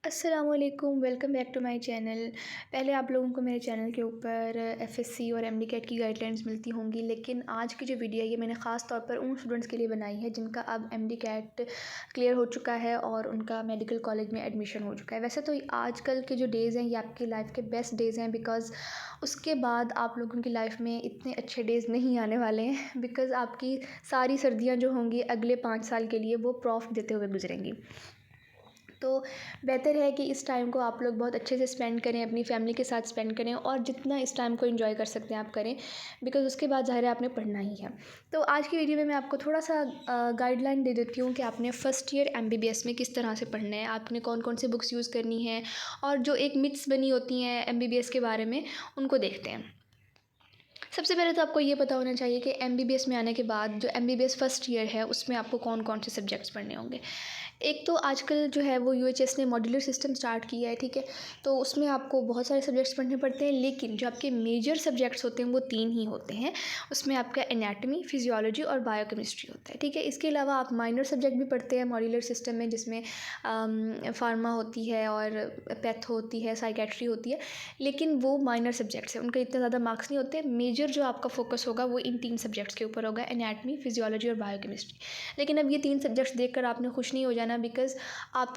अस्सलामुअलैकुम, welcome back to my channel. पहले आप लोगों को मेरे चैनल के ऊपर एफएससी और एमडी कैट की गाइडलाइंस मिलती होंगी, लेकिन आज की जो वीडियो है ये मैंने ख़ास तौर पर उन स्टूडेंट्स के लिए बनाई है जिनका अब एमडी कैट क्लियर हो चुका है और उनका मेडिकल कॉलेज में एडमिशन हो चुका है। वैसे तो आजकल के जो डेज़ हैं ये आपकी लाइफ के बेस्ट डेज़ हैं, बिकॉज़ उसके बाद आप लोगों की लाइफ में इतने अच्छे डेज़ नहीं आने वाले हैं, बिकॉज़ आपकी सारी सर्दियाँ जो होंगी अगले 5 साल के लिए वो प्रॉफ देते हुए गुजरेंगी। तो बेहतर है कि इस टाइम को आप लोग बहुत अच्छे से स्पेंड करें, अपनी फैमिली के साथ स्पेंड करें और जितना इस टाइम को एंजॉय कर सकते हैं आप करें, बिकॉज़ उसके बाद ज़ाहिर है आपने पढ़ना ही है। तो आज की वीडियो में मैं आपको थोड़ा-सा गाइडलाइन दे देती हूँ कि आपने फर्स्ट ईयर एमबीबीएस में किस तरह से पढ़ना है, आपने कौन-कौन सी बुक्स यूज़ करनी है और जो एक मिथ्स बनी होती हैं एमबीबीएस के बारे में, उनको देखते हैं। सबसे पहले तो आपको ये पता होना चाहिए कि एमबीबीएस में आने के बाद जो एमबीबीएस फर्स्ट ईयर है उसमें आपको कौन-कौन से सब्जेक्ट्स पढ़ने होंगे। एक तो आजकल जो है वो यूएचएस ने मॉड्यूलर सिस्टम स्टार्ट किया है, ठीक है? तो उसमें आपको बहुत सारे सब्जेक्ट्स पढ़ने पड़ते हैं, लेकिन जो आपके मेजर सब्जेक्ट्स होते हैं वो 3 ही होते हैं। उसमें आपका एनाटॉमी, फिजियोलॉजी और बायोकेमिस्ट्री होता है, ठीक है? इसके अलावा आप माइनर सब्जेक्ट भी पढ़ते हैं मॉड्यूलर सिस्टम में, जिसमें फार्मा होती है और पैथो होती है, साइकेट्री होती है, लेकिन वो माइनर सब्जेक्ट्स हैं, उनके इतने ज़्यादा मार्क्स नहीं होते। मेजर जो आपका फोकस होगा वो इन 3 सब्जेक्ट्स के ऊपर होगा, एनाटॉमी, फिजियोलॉजी और बायोकेमिस्ट्री। लेकिन अब ये 3 सब्जेक्ट्स देखकर आपने खुश नहीं हो जाना, बिकॉज़ आप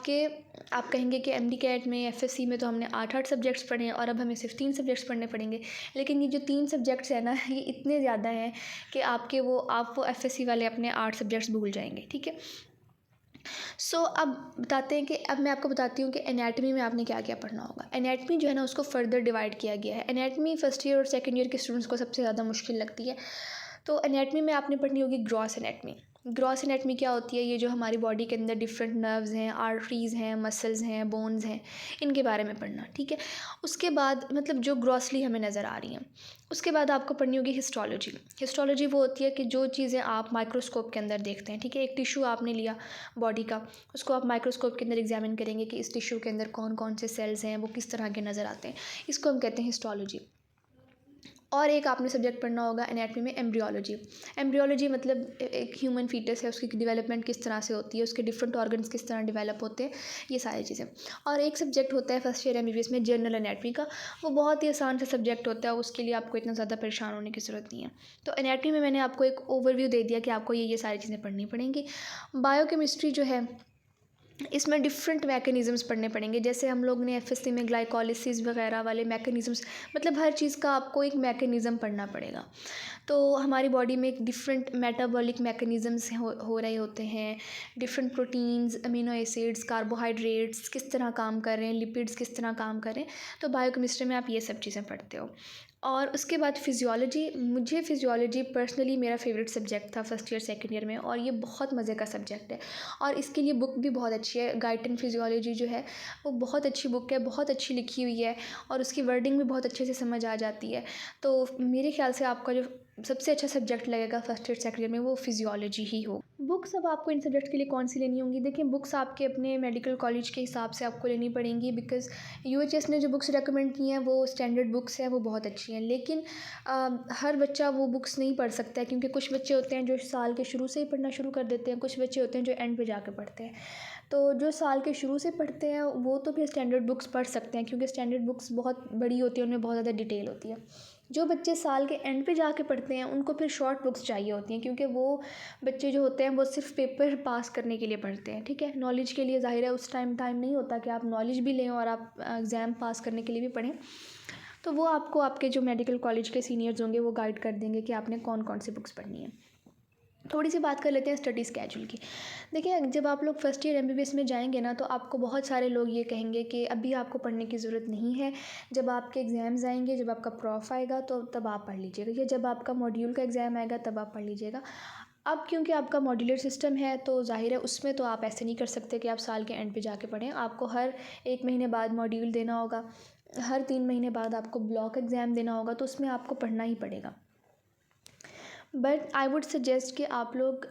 कहेंगे कि एमडी कैट में, एफएससी में तो हमने 8-8 सब्जेक्ट्स पढ़े हैं और अब हमें सिर्फ 3 सब्जेक्ट्स पढ़ने पड़ेंगे। लेकिन ये जो 3 सब्जेक्ट्स हैं ना, ये इतने ज़्यादा हैं कि आप वो एफएससी वाले अपने 8 सब्जेक्ट्स भूल जाएंगे, ठीक है? अब बताते हैं कि अब मैं आपको बताती हूँ कि एनाटॉमी में आपने क्या-क्या पढ़ना होगा। एनाटॉमी जो है ना उसको फर्दर डिवाइड किया गया है। एनाटॉमी फर्स्ट ईयर और सेकंड ईयर के स्टूडेंट्स को सबसे ज़्यादा मुश्किल लगती है। तो एनाटॉमी में आपने पढ़नी होगी ग्रॉस एनाटॉमी। ग्रॉस एनाटॉमी क्या होती है? ये जो हमारी बॉडी के अंदर डिफरेंट नर्व्स हैं, आर्टरीज़ हैं, मसल्स हैं, बोन्स हैं, इनके बारे में पढ़ना, ठीक है? उसके बाद मतलब जो ग्रॉसली हमें नज़र आ रही हैं। उसके बाद आपको पढ़नी होगी हिस्टोलॉजी। हिस्टोलॉजी वो होती है कि जो चीज़ें आप माइक्रोस्कोप के अंदर देखते हैं, ठीक है? एक टिश्यू आपने लिया बॉडी का, उसको आप माइक्रोस्कोप के अंदर एग्जामिन करेंगे कि इस टिश्यू के अंदर कौन-कौन से सेल्स हैं, वो किस तरह के नज़र आते हैं। इसको हम कहते हैं हिस्टोलॉजी। और एक आपने सब्जेक्ट पढ़ना होगा एनाटॉमी में एम्ब्रियोलॉजी। एम्ब्रियोलॉजी मतलब एक ह्यूमन फीटस है, उसकी डेवलपमेंट किस तरह से होती है, उसके डिफरेंट ऑर्गन्स किस तरह डेवलप होते हैं, ये सारी चीज़ें। और एक सब्जेक्ट होता है फर्स्ट ईयर एमबीबीएस में जनरल एनाटॉमी का। वो बहुत ही आसान सा सब्जेक्ट होता है, उसके लिए आपको इतना ज़्यादा परेशान होने की ज़रूरत नहीं है। तो एनाटॉमी में मैंने आपको एक ओवरव्यू दे दिया कि आपको ये सारी चीज़ें पढ़नी पड़ेंगी। बायोकेमिस्ट्री जो है इसमें डिफरेंट मैकेनिज़म्स पढ़ने पड़ेंगे। जैसे हम लोग ने एफएससी में ग्लाइकोलिसिस वगैरह वाले मैकेनिज़म्स, मतलब हर चीज़ का आपको एक मैकेनिज़्म पढ़ना पड़ेगा। तो हमारी बॉडी में एक डिफरेंट मेटाबॉलिक मैकेनिज़म्स हो रहे होते हैं। Different proteins, amino acids, carbohydrates किस तरह काम कर रहे हैं, लिपिड्स किस तरह काम कर रहे हैं। तो बायोकेमिस्ट्री में आप ये सब चीज़ें पढ़ते हो। और उसके बाद फिजियोलॉजी। मुझे फिजियोलॉजी पर्सनली मेरा फेवरेट सब्जेक्ट था फर्स्ट ईयर सेकंड ईयर में, और ये बहुत मज़े का सब्जेक्ट है। और इसके लिए बुक भी बहुत अच्छी है। गाइटन फिजियोलॉजी जो है वो बहुत अच्छी बुक है, बहुत अच्छी लिखी हुई है और उसकी वर्डिंग भी बहुत अच्छे से समझ आ जाती है। तो मेरे ख्याल से आपका जो सबसे अच्छा सब्जेक्ट लगेगा फर्स्ट ईयर सेकंड ईयर में वो फिजियोलॉजी ही हो। बुक्स अब आपको इन सब्जेक्ट के लिए कौन सी लेनी होंगी? देखिए, बुक्स आपके अपने मेडिकल कॉलेज के हिसाब से आपको लेनी पड़ेंगी, बिकॉज़ यूएचएस ने जो बुक्स रेकमेंड की हैं वो स्टैंडर्ड बुक्स हैं, वो बहुत अच्छी हैं। लेकिन हर बच्चा वो बुक्स नहीं पढ़ सकता है, क्योंकि कुछ बच्चे होते हैं जो साल के शुरू से ही पढ़ना शुरू कर देते हैं, कुछ बच्चे होते हैं जो एंड पे जाके पढ़ते हैं। तो जो साल के शुरू से पढ़ते हैं वो तो फिर स्टैंडर्ड बुक्स पढ़ सकते हैं, क्योंकि स्टैंडर्ड बुक्स बहुत बड़ी होती है, उनमें बहुत ज़्यादा डिटेल होती है। जो बच्चे साल के एंड पे जाके पढ़ते हैं उनको फिर शॉर्ट बुक्स चाहिए होती हैं, क्योंकि वो बच्चे जो होते हैं वो सिर्फ पेपर पास करने के लिए पढ़ते हैं, ठीक है? नॉलेज के लिए ज़ाहिर है उस टाइम नहीं होता कि आप नॉलेज भी लें और आप एग्ज़ाम पास करने के लिए भी पढ़ें। तो वो आपको आपके जो मेडिकल कॉलेज के सीनियर्स होंगे वो गाइड कर देंगे कि आपने कौन-कौन सी बुक्स पढ़नी है। थोड़ी सी बात कर लेते हैं स्टडी स्केड्यूल की। देखिए, जब आप लोग फर्स्ट ईयर एमबीबीएस में जाएंगे ना, तो आपको बहुत सारे लोग ये कहेंगे कि अभी आपको पढ़ने की ज़रूरत नहीं है, जब आपके एग्ज़ाम्स आएंगे, जब आपका प्रॉफ आएगा तो तब आप पढ़ लीजिएगा, या जब आपका मॉड्यूल का एग्ज़ाम आएगा तब आप पढ़ लीजिएगा। अब क्योंकि आपका मॉड्यूलर सिस्टम है तो ज़ाहिर है उसमें तो आप ऐसे नहीं कर सकते कि आप साल के एंड पे जाके पढ़ें। आपको हर 1 महीने बाद मॉड्यूल देना होगा, हर 3 महीने बाद आपको ब्लॉक एग्ज़ाम देना होगा, तो उसमें आपको पढ़ना ही पड़ेगा। बट आई वुड सजेस्ट कि आप लोग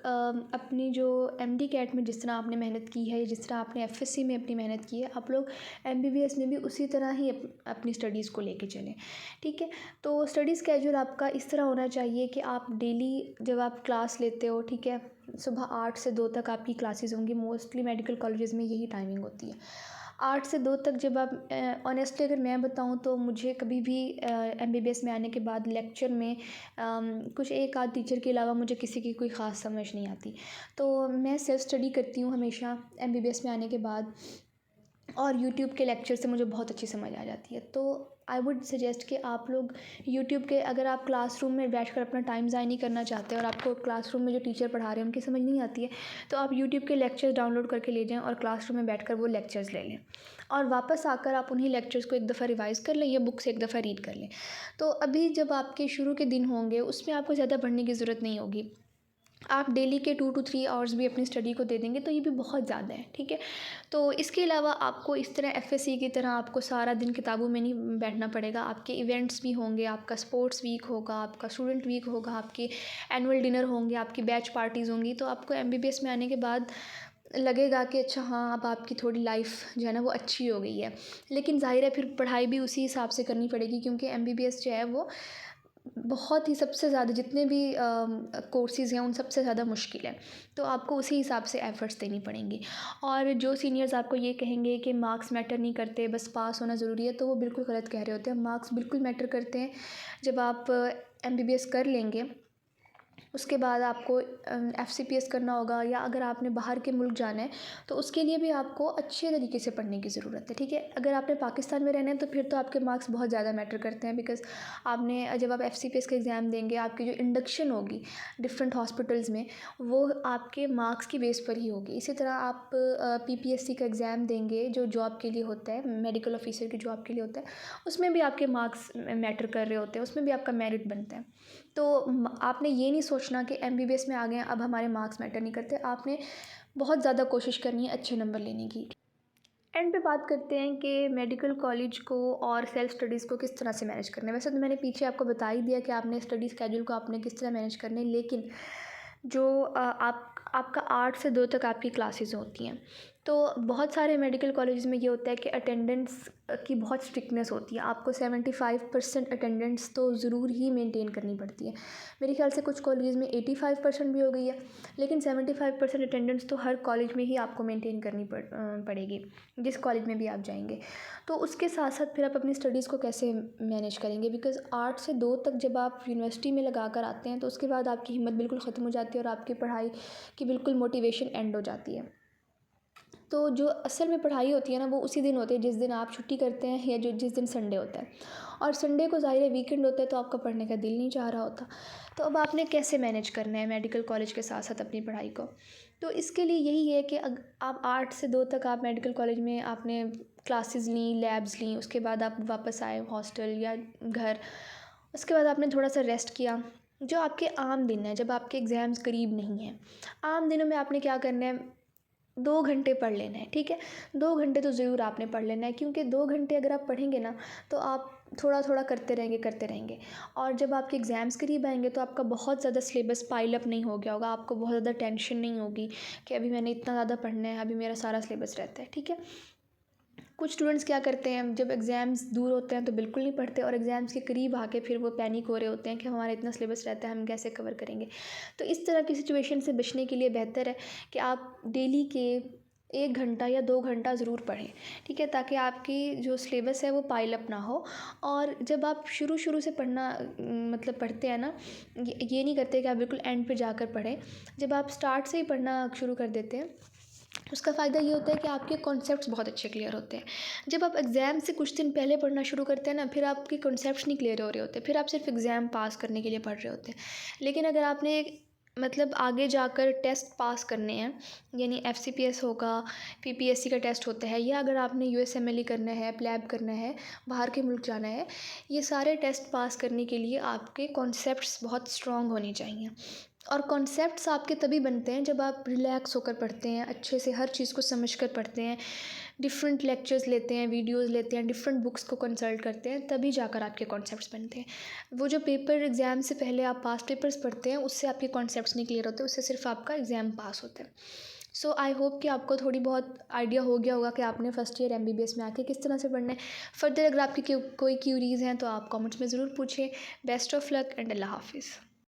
अपनी जो एमडी कैट में जिस तरह आपने मेहनत की है, जिस तरह आपने एफएससी में अपनी मेहनत की है, आप लोग एमबीबीएस में भी उसी तरह ही अपनी स्टडीज़ को लेके चलें, ठीक है? तो स्टडी स्केड्यूल आपका इस तरह होना चाहिए कि आप डेली जब आप क्लास लेते हो, ठीक है, सुबह 8 से 2 तक आपकी क्लासेस होंगी। मोस्टली मेडिकल कॉलेजेस में यही टाइमिंग होती है। 8 से 2 तक जब आप ऑनेस्टली अगर मैं बताऊँ तो मुझे कभी भी एमबीबीएस में आने के बाद लेक्चर में कुछ एक आध टीचर के अलावा मुझे किसी की कोई ख़ास समझ नहीं आती। तो मैं सेल्फ़ स्टडी करती हूँ हमेशा एमबीबीएस में आने के बाद, और यूट्यूब के लेक्चर से मुझे बहुत अच्छी समझ आ जाती है। तो आई वुड सजेस्ट कि आप लोग यूट्यूब के, अगर आप क्लासरूम में बैठकर अपना टाइम ज़ाया नहीं करना चाहते और आपको क्लासरूम में जो टीचर पढ़ा रहे हैं उनकी समझ नहीं आती है, तो आप यूट्यूब के लेक्चर्स डाउनलोड करके ले जाएँ और क्लासरूम में बैठकर वो लेक्चर्स ले लें, और वापस आकर आप उन्हीं लेक्चर्स को एक दफ़ा रिवाइज़ कर लें या बुक से एक दफ़ा रीड कर लें। तो अभी जब आपके शुरू के दिन होंगे उसमें आपको ज़्यादा पढ़ने की ज़रूरत नहीं होगी। आप डेली के 2 to 3 आवर्स भी अपनी स्टडी को दे देंगे तो ये भी बहुत ज़्यादा है, ठीक है। तो इसके अलावा आपको इस तरह एफएससी की तरह आपको सारा दिन किताबों में नहीं बैठना पड़ेगा। आपके इवेंट्स भी होंगे, आपका स्पोर्ट्स वीक होगा, आपका स्टूडेंट वीक होगा, आपके एनुअल डिनर होंगे, आपकी बैच पार्टीज़ होंगी। तो आपको एमबीबीएस में आने के बाद लगेगा कि अच्छा हाँ, अब आपकी थोड़ी लाइफ जो है ना वो अच्छी हो गई है। लेकिन ज़ाहिर है फिर पढ़ाई भी उसी हिसाब से करनी पड़ेगी, क्योंकि एमबीबीएस जो है वो बहुत ही सबसे ज़्यादा जितने भी कोर्सेज़ हैं उन सबसे ज़्यादा मुश्किल है। तो आपको उसी हिसाब से एफ़र्ट्स देनी पड़ेंगी। और जो सीनियर्स आपको ये कहेंगे कि मार्क्स मैटर नहीं करते, बस पास होना ज़रूरी है, तो वो बिल्कुल गलत कह रहे होते हैं। मार्क्स बिल्कुल मैटर करते हैं। जब आप एमबीबीएस कर लेंगे उसके बाद आपको एफसीपीएस करना होगा, या अगर आपने बाहर के मुल्क जाना है तो उसके लिए भी आपको अच्छे तरीके से पढ़ने की ज़रूरत है, ठीक है। अगर आपने पाकिस्तान में रहना है तो फिर तो आपके मार्क्स बहुत ज़्यादा मैटर करते हैं, बिकॉज़ आपने जब आप एफसीपीएस का एग्ज़ाम देंगे, आपकी जो इंडक्शन होगी डिफरेंट हॉस्पिटल्स में, वो आपके मार्क्स की बेस पर ही होगी। इसी तरह आप पीपीएससी का एग्ज़ाम देंगे जो जॉब के लिए होता है, मेडिकल ऑफिसर की जॉब के लिए होता है, उसमें भी आपके मार्क्स मैटर कर रहे होते हैं, उसमें भी आपका मेरिट बनता है। तो आपने ये नहीं सोचना कि एमबीबीएस में आ गए हैं अब हमारे मार्क्स मैटर नहीं करते। आपने बहुत ज़्यादा कोशिश करनी है अच्छे नंबर लेने की। एंड पे बात करते हैं कि मेडिकल कॉलेज को और सेल्फ स्टडीज़ को किस तरह से मैनेज करना है। वैसे तो मैंने पीछे आपको बता ही दिया कि आपने स्टडी स्केड्यूल को आपने किस तरह मैनेज करना है, लेकिन जो आपका 8 से 2 तक आपकी क्लासेस होती हैं, तो बहुत सारे मेडिकल कॉलेज में ये होता है कि अटेंडेंस की बहुत स्ट्रिक्टनेस होती है। आपको 75% अटेंडेंस तो ज़रूर ही मेंटेन करनी पड़ती है। मेरे ख्याल से कुछ कॉलेज में 85% भी हो गई है, लेकिन 75% अटेंडेंस तो हर कॉलेज में ही आपको मेंटेन करनी पड़ेगी, जिस कॉलेज में भी आप जाएंगे। तो उसके साथ साथ फिर आप अपनी स्टडीज़ को कैसे मैनेज करेंगे, बिकॉज़ 8 से 2 तक जब आप यूनिवर्सिटी में लगा कर आते हैं तो उसके बाद आपकी हिम्मत बिल्कुल ख़त्म हो जाती है और आपकी पढ़ाई की बिल्कुल मोटिवेशन एंड हो जाती है। तो जो असल में पढ़ाई होती है ना वो उसी दिन होती है जिस दिन आप छुट्टी करते हैं, या जो जिस दिन संडे होता है, और संडे को ज़ाहिर है वीकेंड होता है तो आपका पढ़ने का दिल नहीं चाह रहा होता। तो अब आपने कैसे मैनेज करना है मेडिकल कॉलेज के साथ साथ अपनी पढ़ाई को। तो इसके लिए यही है कि आप 8 से 2 तक आप मेडिकल कॉलेज में आपने क्लासेस ली, लैब्स ली, उसके बाद आप वापस आए हॉस्टल या घर। उसके बाद आपने थोड़ा सा रेस्ट किया। जो आपके आम दिन हैं, जब आपके एग्ज़ाम्स करीब नहीं हैं, आम दिनों में आपने क्या करना है, 2 घंटे पढ़ लेना है, ठीक है। 2 घंटे तो ज़रूर आपने पढ़ लेना है, क्योंकि 2 घंटे अगर आप पढ़ेंगे ना तो आप थोड़ा-थोड़ा करते रहेंगे, और जब आपके एग्ज़ाम्स करीब आएँगे तो आपका बहुत ज़्यादा सिलेबस पाइल अप नहीं हो गया होगा, आपको बहुत ज़्यादा टेंशन नहीं होगी कि अभी मैंने इतना ज़्यादा पढ़ना है, अभी मेरा सारा सिलेबस रहता है, ठीक है। कुछ स्टूडेंट्स क्या करते हैं, जब एग्ज़ाम्स दूर होते हैं तो बिल्कुल नहीं पढ़ते, और एग्ज़ाम्स के करीब आके फिर वो पैनिक हो रहे होते हैं कि हमारा इतना सिलेबस रहता है, हम कैसे कवर करेंगे। तो इस तरह की सिचुएशन से बचने के लिए बेहतर है कि आप डेली के 1 घंटा या 2 घंटा ज़रूर पढ़ें, ठीक है, ताकि आपकी जो सिलेबस है वो पाइल अप ना हो। और जब आप शुरू से पढ़ना मतलब पढ़ते हैं ना, ये नहीं करते कि आप बिल्कुल एंड पे जाकर पढ़ें। जब आप स्टार्ट से ही पढ़ना शुरू कर देते हैं उसका फ़ायदा ये होता है कि आपके कॉन्सेप्ट्स बहुत अच्छे क्लियर होते हैं। जब आप एग्ज़ाम से कुछ दिन पहले पढ़ना शुरू करते हैं ना, फिर आपके कॉन्सेप्ट्स नहीं क्लियर हो रहे होते, फिर आप सिर्फ एग्ज़ाम पास करने के लिए पढ़ रहे होते हैं। लेकिन अगर आपने मतलब आगे जाकर टेस्ट पास करने हैं, यानी एफसीपीएस होगा, पीपीएससी का टेस्ट होता है, या अगर आपने यूएसएमएलई करना है, प्लैब करना है, बाहर के मुल्क जाना है, ये सारे टेस्ट पास करने के लिए आपके कॉन्सेप्ट्स बहुत स्ट्रॉन्ग होने चाहिए। और कॉन्सेप्ट्स आपके तभी बनते हैं जब आप रिलैक्स होकर पढ़ते हैं, अच्छे से हर चीज़ को समझ कर पढ़ते हैं, डिफरेंट लेक्चर्स लेते हैं, वीडियोस लेते हैं, डिफरेंट बुक्स को कंसल्ट करते हैं, तभी जाकर आपके कॉन्सेप्ट्स बनते हैं। वो जो पेपर एग्ज़ाम से पहले आप पास्ट पेपर्स पढ़ते हैं उससे आपके कॉन्सेप्ट्स नहीं क्लियर होते, उससे सिर्फ आपका एग्ज़ाम पास होता है। सो आई होप कि आपको थोड़ी बहुत आइडिया हो गया होगा कि आपने फर्स्ट ईयर एमबीबीएस में आके किस तरह से पढ़ना है। फर्दर अगर आपकी कोई क्यूरीज़ हैं तो आप कमेंट्स में ज़रूर पूछें। बेस्ट ऑफ लक एंड अल्लाह हाफिज़।